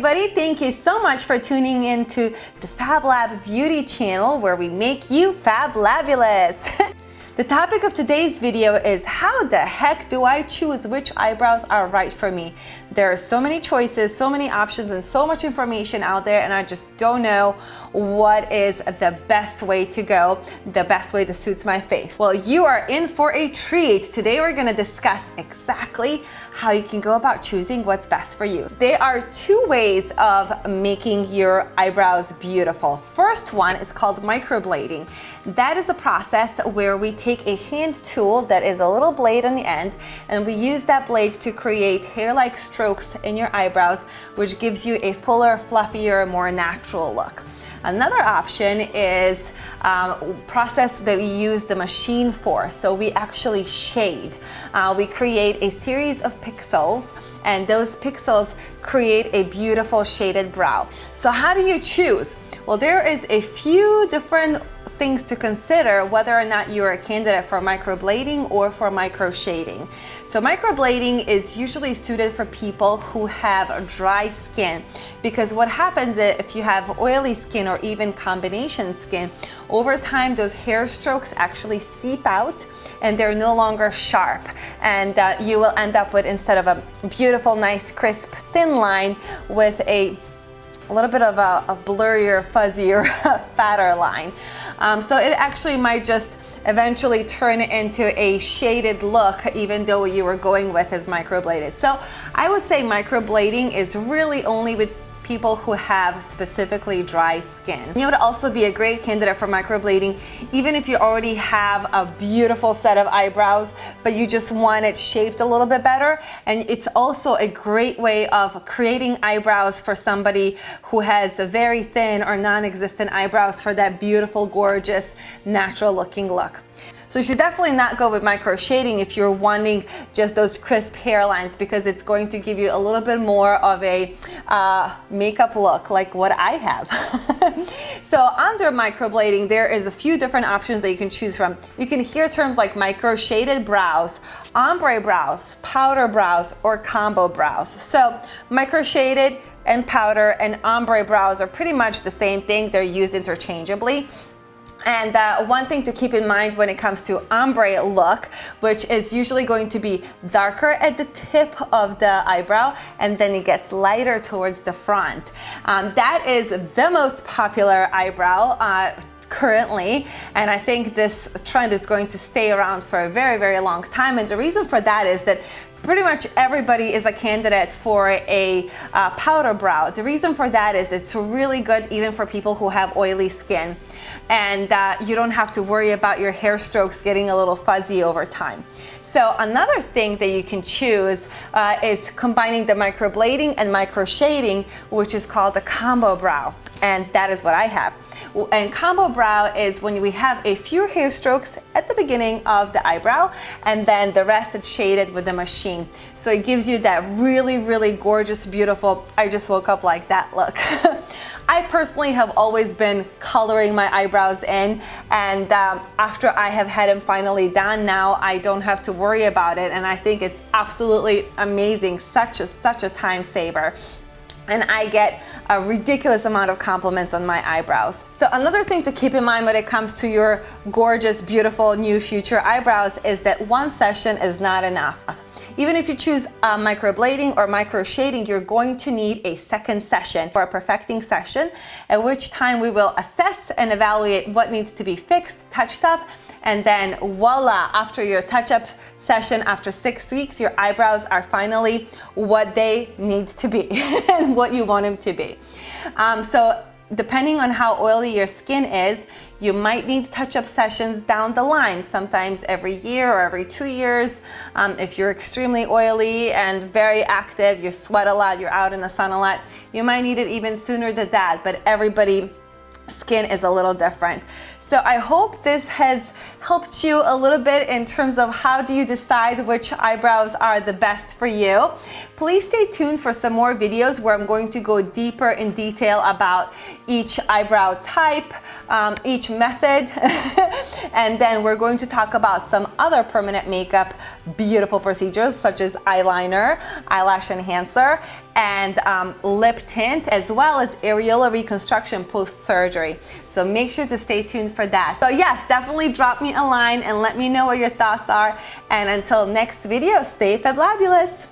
everybody, thank you so much for tuning in to the Fab Lab Beauty channel where we make you fablabulous. The topic of today's video is how the heck do I choose which eyebrows are right for me? There are so many choices, so many options, and so much information out there, and I just don't know what is the best way to go, the best way that suits my face. Well, you are in for a treat. Today we're gonna discuss exactly how you can go about choosing what's best for you. There are two ways of making your eyebrows beautiful. First one is called microblading. That is a process where we take a hand tool that is a little blade on the end, and we use that blade to create hair-like strokes in your eyebrows, which gives you a fuller, fluffier, more natural look. Another option is process that we use the machine for. So we actually shade. We create a series of pixels, and those pixels create a beautiful shaded brow. So how do you choose? Well, there is a few different things to consider whether or not you're a candidate for microblading or for microshading. So microblading is usually suited for people who have dry skin, because what happens is if you have oily skin or even combination skin, over time those hair strokes actually seep out and they're no longer sharp, and you will end up with, instead of a beautiful, nice, crisp, thin line, with a little bit of a blurrier, fuzzier, fatter line. So it actually might just eventually turn into a shaded look, even though what you were going with is microbladed. So I would say microblading is really only with people who have specifically dry skin. You would also be a great candidate for microblading even if you already have a beautiful set of eyebrows, but you just want it shaped a little bit better. And it's also a great way of creating eyebrows for somebody who has a very thin or non-existent eyebrows for that beautiful, gorgeous, natural looking look. So you should definitely not go with micro shading if you're wanting just those crisp hairlines, because it's going to give you a little bit more of a makeup look like what I have. So under microblading, there is a few different options that you can choose from. You can hear terms like micro shaded brows, ombre brows, powder brows, or combo brows. So micro shaded and powder and ombre brows are pretty much the same thing. They're used interchangeably. And one thing to keep in mind when it comes to ombre look, which is usually going to be darker at the tip of the eyebrow, and then it gets lighter towards the front. That is the most popular eyebrow currently, and I think this trend is going to stay around for a very, very long time. And the reason for that is that pretty much everybody is a candidate for a powder brow. The reason for that is it's really good even for people who have oily skin, and you don't have to worry about your hair strokes getting a little fuzzy over time. So another thing that you can choose is combining the microblading and microshading, which is called the combo brow, and that is what I have. And combo brow is when we have a few hair strokes at the beginning of the eyebrow, and then the rest is shaded with the machine. So it gives you that really, really gorgeous, beautiful, I just woke up like that look. I personally have always been coloring my eyebrows in, and after I have had them finally done, now I don't have to worry about it, and I think it's absolutely amazing, such a time saver. And I get a ridiculous amount of compliments on my eyebrows. So another thing to keep in mind when it comes to your gorgeous, beautiful, new future eyebrows is that one session is not enough. Even if you choose microblading or microshading, you're going to need a second session for a perfecting session, at which time we will assess and evaluate what needs to be fixed, touched up, and then voila, after your touch-up session, after 6 weeks, your eyebrows are finally what they need to be and what you want them to be. So depending on how oily your skin is, you might need touch-up sessions down the line, sometimes every year or every 2 years. If you're extremely oily and very active, you sweat a lot, you're out in the sun a lot, you might need it even sooner than that, but everybody's skin is a little different. So I hope this has helped you a little bit in terms of how do you decide which eyebrows are the best for you. Please stay tuned for some more videos where I'm going to go deeper in detail about each eyebrow type, each method, and then we're going to talk about some other permanent makeup beautiful procedures such as eyeliner, eyelash enhancer, and lip tint, as well as areola reconstruction post-surgery. So make sure to stay tuned for that. So yes, definitely drop me a line and let me know what your thoughts are. And until next video, stay fabulous.